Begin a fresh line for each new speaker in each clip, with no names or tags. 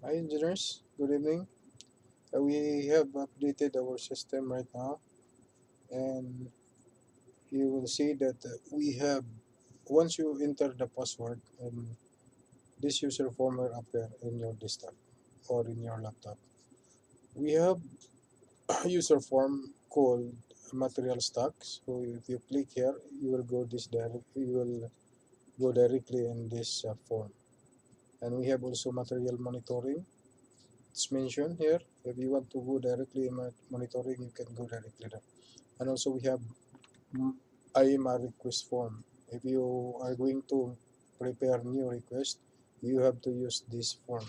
Hi engineers, good evening. We have updated our system right now, and you will see that we have, once you enter the password, and this user form will appear in your desktop or in your laptop. We have a user form called material stocks. So if you click here, you will go this direct. You will go directly in this form. And we have also material monitoring. It's mentioned here. If you want to go directly in monitoring, you can go directly there. And also we have IMR request form. If you are going to prepare new request, you have to use this form.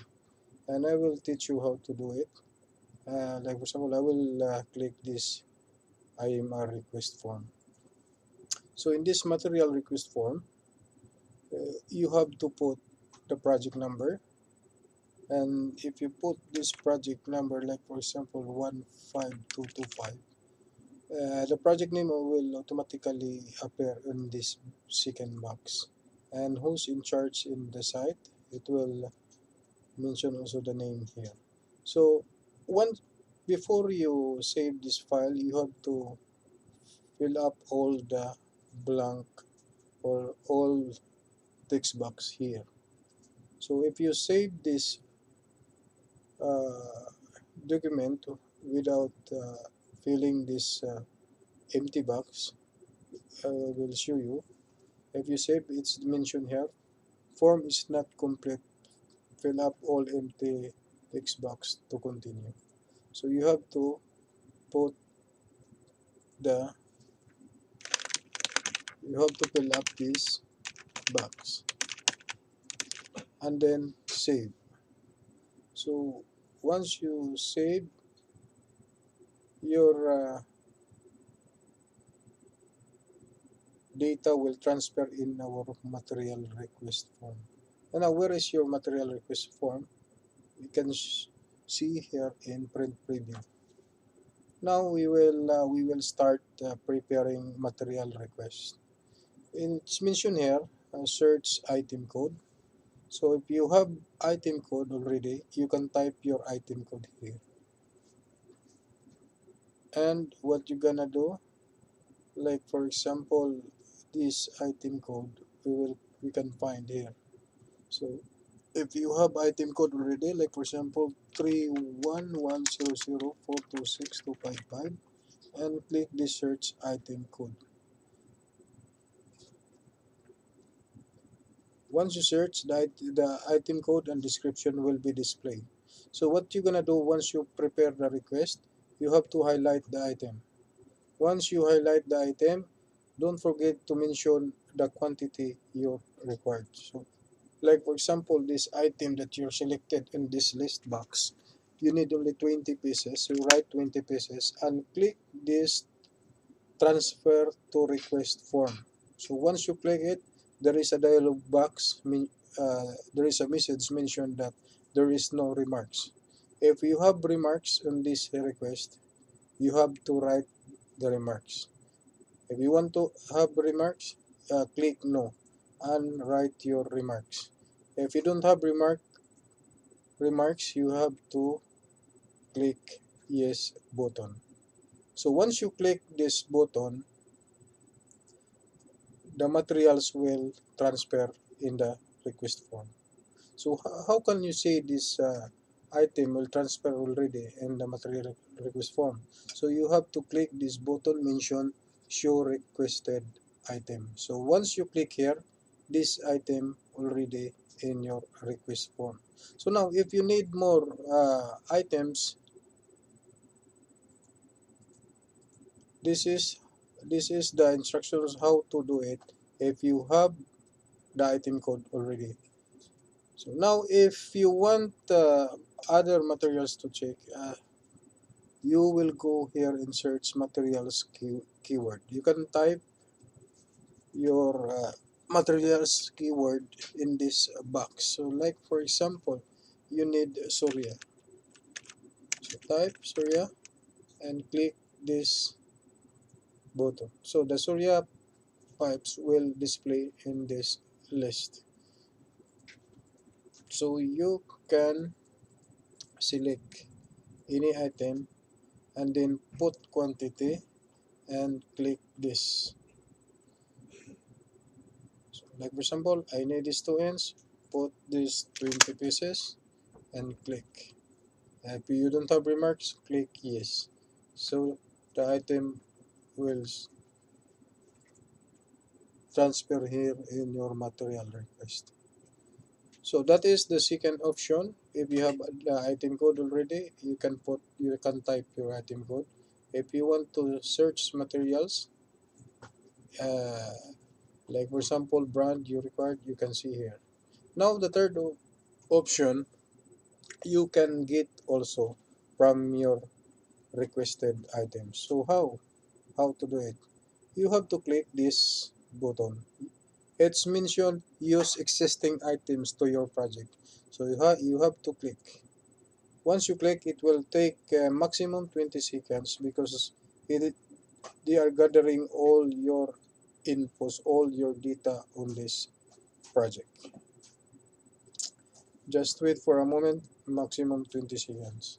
And I will teach you how to do it. Like for example, I will click this IMR request form. So in this material request form, you have to put the project number. And if you put this project number, like for example 15225, the project name will automatically appear in this second box. And who's in charge in the site, it will mention also the name here. So once before you save this file, you have to fill up all the blank or all text box here. So if you save this uh, document without filling this empty box, I will show you. If you save, it's mentioned here, form is not complete, fill up all empty text box to continue. So you have to put the, you have to fill up this box and then save. So once you save, your data will transfer in our material request form. And now where is your material request form? You can see here in print preview. Now we will start preparing material request. It's mentioned here, search item code. So if you have item code already, you can type your item code here. And what you're gonna do, like for example, this item code we can find here. So if you have item code already, like for example 31100426255, and click the search item code. Once you search, the item code and description will be displayed. So what you're gonna do once you prepare the request, you have to highlight the item. Once you highlight the item, don't forget to mention the quantity you required. So like for example, this item that you're selected in this list box, you need only 20 pieces. So write 20 pieces and click this transfer to request form. So once you click it, there is a dialog box, there is a message mentioned that there is no remarks. If you have remarks on this request, you have to write the remarks. If you want to have remarks, click no and write your remarks. If you don't have remarks, you have to click yes button. So once you click this button, the materials will transfer in the request form. So how can you say this item will transfer already in the material request form? So you have to click this button mentioned show requested item. So once you click here, this item already in your request form. So now if you need more items, this is this is the instructions how to do it if you have the item code already. So now if you want other materials to check, you will go here and search materials keyword. You can type your materials keyword in this box. So like for example, you need Surya. So type Surya and click this button. So the Surya pipes will display in this list. So you can select any item and then put quantity and click this. So like for example, I need these 2 ends, put this 20 pieces and click. If you don't have remarks, click yes. So the item will transfer here in your material request. So that is the second option. If you have the item code already, you can type your item code. If you want to search materials, uh, like for example brand you required, you can see here. Now the third option you can get also from your requested items. So how to do it? You have to click this button. It's mentioned use existing items to your project. So you have to click. Once you click, it will take maximum 20 seconds because it, they are gathering all your infos, all your data on this project. Just wait for a moment, maximum 20 seconds.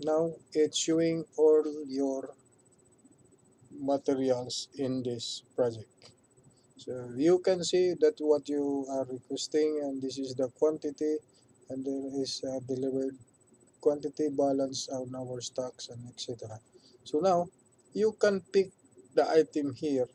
Now it's showing all your materials in this project. So you can see that what you are requesting, and this is the quantity, and there is a delivered quantity balance on our stocks and etc. So now you can pick the item here.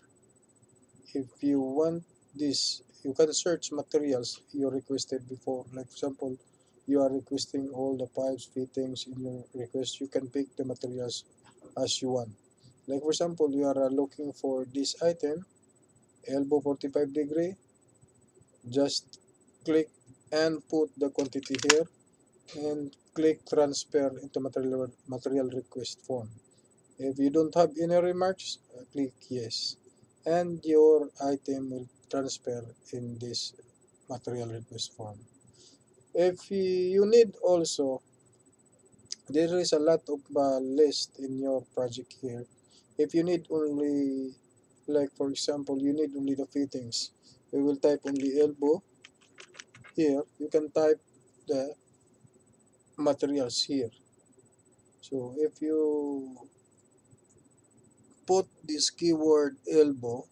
If you want this, you can search materials you requested before. Like example, you are requesting all the pipes fittings in your request. You can pick the materials as you want. Like for example, you are looking for this item, elbow 45 degree. Just click and put the quantity here and click transfer into material request form. If you don't have any remarks, click yes, and your item will transfer in this material request form. If you need also, there is a lot of list in your project here. If you need only, like for example, you need only the fittings, we will type only elbow here. You can type the materials here. So if you put this keyword elbow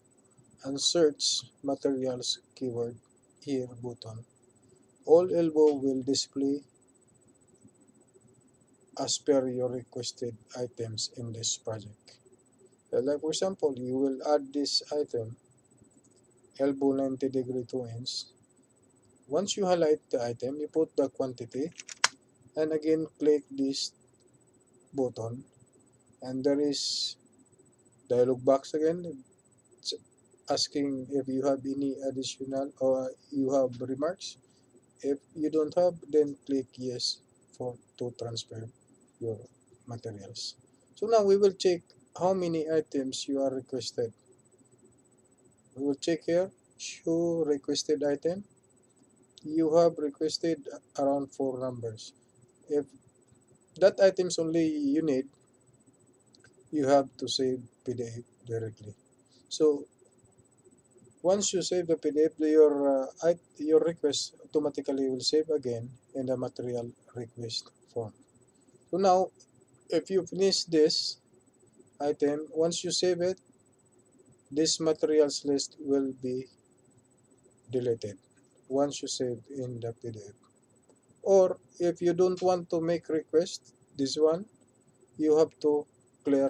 and search materials keyword here button, all elbow will display as per your requested items in this project. Like for example, you will add this item, elbow 90 degree 2 inch. Once you highlight the item, you put the quantity and again click this button, and there is dialog box again. It's asking if you have any additional or you have remarks. If you don't have, then click yes for to transfer your materials. So now we will check how many items you are requested. We will check here, show requested item. You have requested around 4 numbers. If that items only you need, you have to save PDF directly. So once you save the PDF, your request automatically will save again in the material request form. So now, if you finish this item, once you save it, this materials list will be deleted once you save in the PDF. Or if you don't want to make request, this one, you have to clear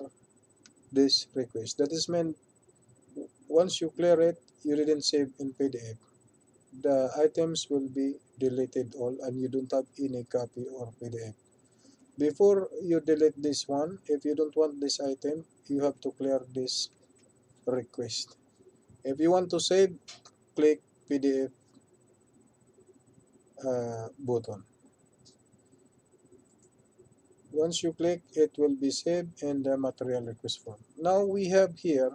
this request. That is meant once you clear it, you didn't save in PDF. The items will be deleted all and you don't have any copy or PDF. Before you delete this one, if you don't want this item, you have to clear this request. If you want to save, click PDF button. Once you click, it will be saved in the material request form. Now we have here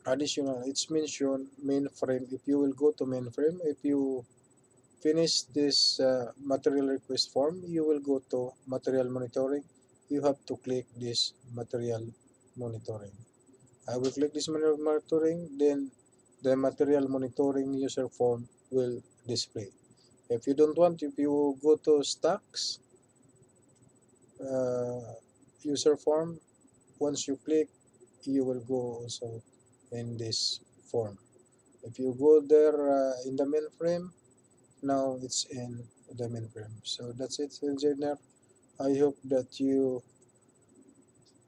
additional. It's mentioned mainframe. If you will go to mainframe, if you finish this material request form, you will go to material monitoring. You have to click this material monitoring. I will click this material monitoring, then the material monitoring user form will display. If you don't want, if you go to stocks uh, user form, once you click, you will go also in this form. If you go there in the mainframe, now it's in the mainframe. So that's it, engineer. I hope that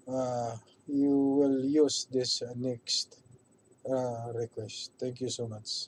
uh, you will use this next request. Thank you so much.